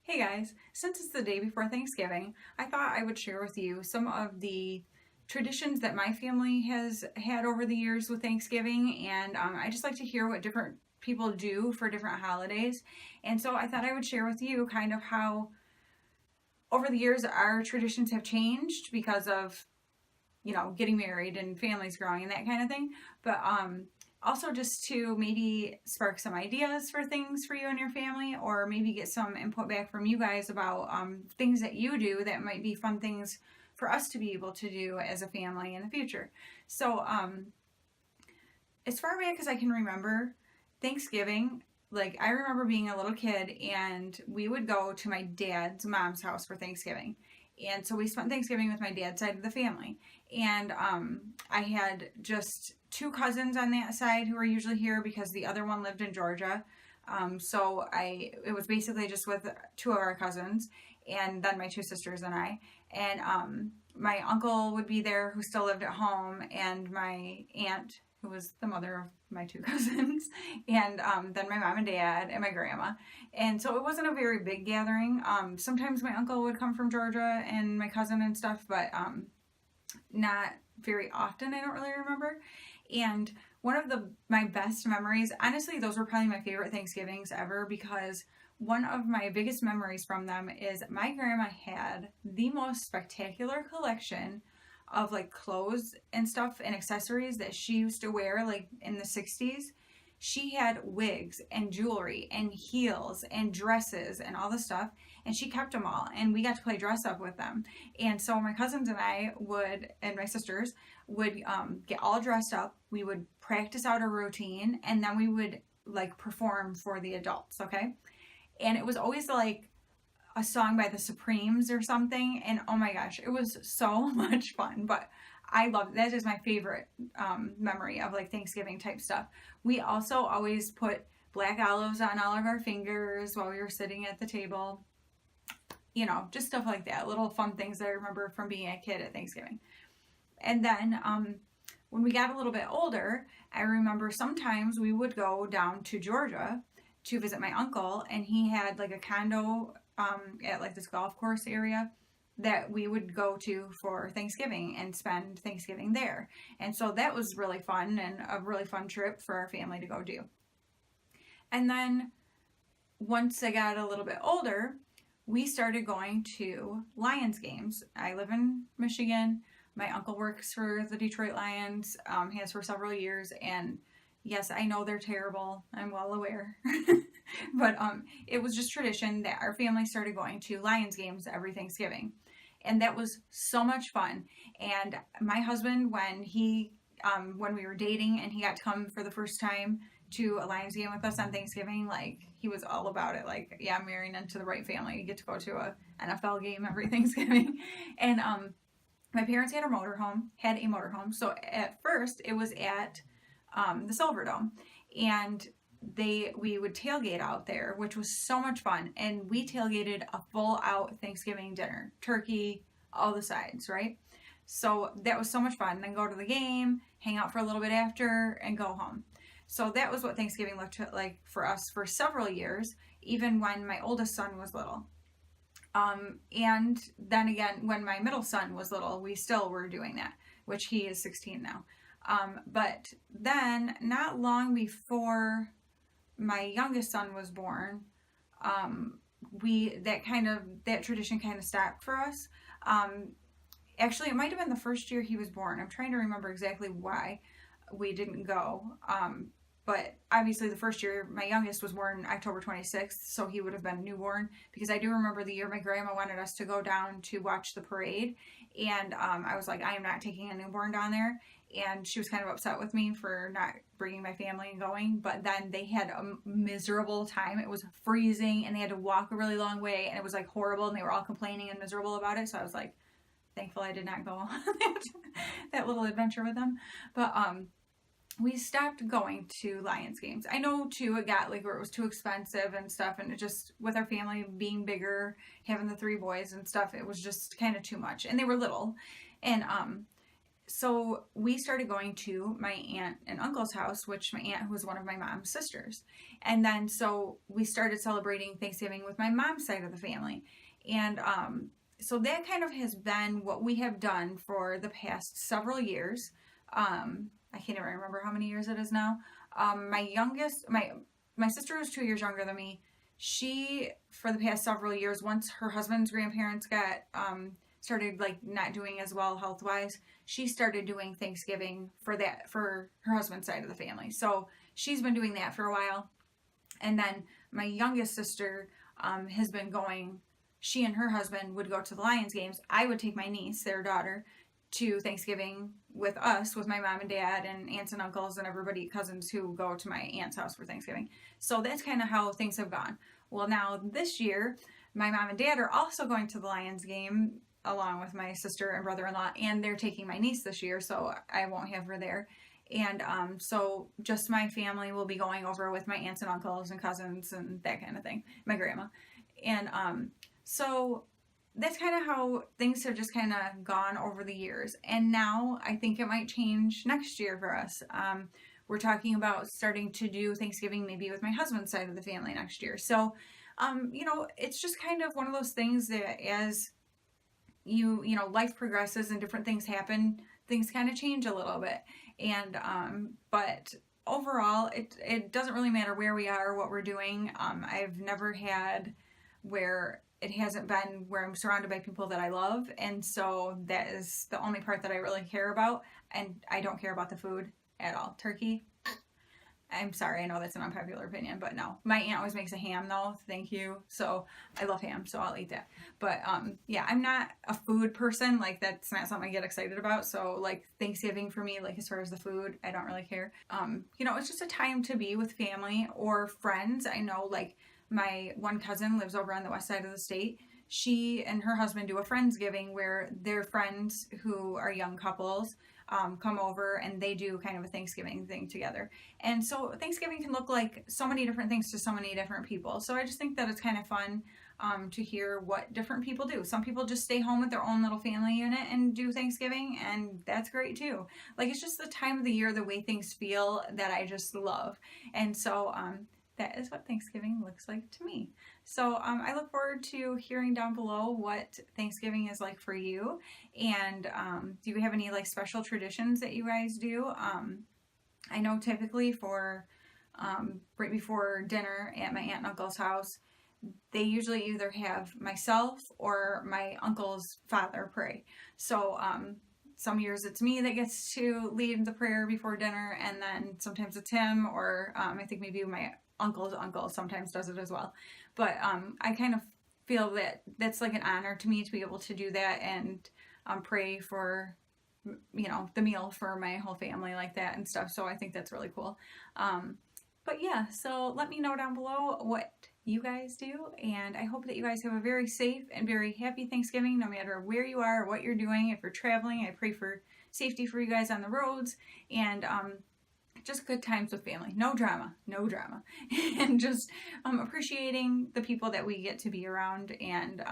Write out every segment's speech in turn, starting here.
Hey guys, since it's the day before Thanksgiving, I thought I would share with you some of the traditions that my family has had over the years with Thanksgiving, and I just like to hear what different people do for different holidays. And so I thought I would share with you kind of how over the years our traditions have changed because of getting married and families growing and that kind of thing. But also just to maybe spark some ideas for things for you and your family, or maybe get some input back from you guys about things that you do that might be fun things for us to be able to do as a family in the future. So, as far back as I can remember, Thanksgiving, like I remember being a little kid and we would go to my dad's mom's house for Thanksgiving. And so we spent Thanksgiving with my dad's side of the family. And I had just two cousins on that side who were usually here because the other one lived in Georgia. It was basically just with two of our cousins and then my two sisters and I. And my uncle would be there who still lived at home, and my aunt who was the mother of my two cousins, and then my mom and dad and my grandma. And so it wasn't a very big gathering. Sometimes my uncle would come from Georgia and my cousin and stuff, but not very often. I don't really remember. And one of my best memories, honestly, those were probably my favorite Thanksgivings ever, because one of my biggest memories from them is my grandma had the most spectacular collection of like clothes and stuff and accessories that she used to wear like in the 60s. She had wigs and jewelry and heels and dresses and all the stuff, and she kept them all, and we got to play dress up with them. And so my cousins and I would, and my sisters would get all dressed up. We would practice out a routine, and then we would like perform for the adults, okay? And it was always like a song by the Supremes or something. And oh my gosh, it was so much fun. But I love that is my favorite memory of like Thanksgiving type stuff. We also always put black olives on all of our fingers while we were sitting at the table. Just stuff like that. Little fun things that I remember from being a kid at Thanksgiving. And then when we got a little bit older, I remember sometimes we would go down to Georgia to visit my uncle, and he had like a condo at like this golf course area that we would go to for Thanksgiving and spend Thanksgiving there. And so that was really fun and a really fun trip for our family to go do. And then once I got a little bit older, we started going to Lions games. I live in Michigan. My uncle works for the Detroit Lions. He has for several years, and yes, I know they're terrible. I'm well aware. But it was just tradition that our family started going to Lions games every Thanksgiving. And that was so much fun. And my husband, when we were dating and he got to come for the first time to a Lions game with us on Thanksgiving, like he was all about it. Like, yeah, I'm marrying into the right family. You get to go to a NFL game every Thanksgiving. And my parents had a motorhome. So at first it was at the Silverdome, and we would tailgate out there, which was so much fun. And we tailgated a full out Thanksgiving dinner, turkey, all the sides, right? So that was so much fun. Then go to the game, hang out for a little bit after, and go home. So that was what Thanksgiving looked like for us for several years, even when my oldest son was little. And then again, when my middle son was little, we still were doing that, which he is 16 now. But then, not long before my youngest son was born, that tradition kind of stopped for us. Actually, it might have been the first year he was born. I'm trying to remember exactly why we didn't go. But obviously the first year, my youngest was born October 26th, so he would have been newborn, because I do remember the year my grandma wanted us to go down to watch the parade, and I was like, I am not taking a newborn down there, and she was kind of upset with me for not bringing my family and going. But then they had a miserable time. It was freezing, and they had to walk a really long way, and it was like horrible, and they were all complaining and miserable about it, so I was like, thankful I did not go on that little adventure with them. But we stopped going to Lions games. I know too, it got like where it was too expensive and stuff, and it just, with our family being bigger, having the three boys and stuff, it was just kind of too much, and they were little. And So we started going to my aunt and uncle's house, which my aunt, who was one of my mom's sisters. And then so we started celebrating Thanksgiving with my mom's side of the family. And so that kind of has been what we have done for the past several years. I can't even remember how many years it is now. My sister was 2 years younger than me. She, for the past several years, once her husband's grandparents got started like not doing as well health wise, she started doing Thanksgiving for her husband's side of the family. So she's been doing that for a while. And then my youngest sister has been going. She and her husband would go to the Lions games. I would take my niece, their daughter, to Thanksgiving with us, with my mom and dad and aunts and uncles and everybody, cousins who go to my aunt's house for Thanksgiving. So that's kind of how things have gone. Well, now this year, my mom and dad are also going to the Lions game along with my sister and brother-in-law, and they're taking my niece this year, so I won't have her there. And so just my family will be going over with my aunts and uncles and cousins and that kind of thing, my grandma. And so that's kind of how things have just kind of gone over the years. And now I think it might change next year for us. We're talking about starting to do Thanksgiving maybe with my husband's side of the family next year. So, it's just kind of one of those things that as life progresses and different things happen, things kind of change a little bit. And, but overall, it doesn't really matter where we are, what we're doing. I've never had where it hasn't been where I'm surrounded by people that I love. And so that is the only part that I really care about. And I don't care about the food at all. Turkey, I'm sorry, I know that's an unpopular opinion, but no. My aunt always makes a ham though, thank you. So I love ham, so I'll eat that. But yeah, I'm not a food person. Like that's not something I get excited about. So like Thanksgiving for me, like as far as the food, I don't really care. It's just a time to be with family or friends. I know like my one cousin lives over on the west side of the state. She and her husband do a Friendsgiving where their friends who are young couples come over and they do kind of a Thanksgiving thing together. And so Thanksgiving can look like so many different things to so many different people. So I just think that it's kind of fun to hear what different people do. Some people just stay home with their own little family unit and do Thanksgiving, and that's great too. Like it's just the time of the year, the way things feel that I just love. And so that is what Thanksgiving looks like to me. So I look forward to hearing down below what Thanksgiving is like for you. And do you have any like special traditions that you guys do? I know typically for right before dinner at my aunt and uncle's house, they usually either have myself or my uncle's father pray. So some years it's me that gets to lead the prayer before dinner, and then sometimes it's him, or I think maybe my uncle's uncle sometimes does it as well. But I kind of feel that that's like an honor to me to be able to do that and pray for the meal for my whole family like that and stuff. So I think that's really cool. But yeah, so let me know down below what you guys do, and I hope that you guys have a very safe and very happy Thanksgiving no matter where you are or what you're doing. If you're traveling, I pray for safety for you guys on the roads, and just good times with family. No drama. And just appreciating the people that we get to be around. And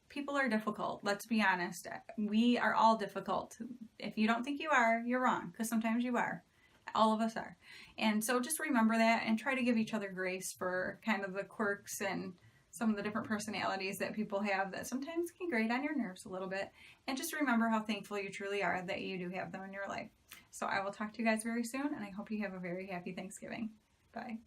people are difficult. Let's be honest. We are all difficult. If you don't think you are, you're wrong, because sometimes you are. All of us are. And so just remember that and try to give each other grace for kind of the quirks and some of the different personalities that people have that sometimes can grate on your nerves a little bit. And just remember how thankful you truly are that you do have them in your life. So I will talk to you guys very soon, and I hope you have a very happy Thanksgiving. Bye.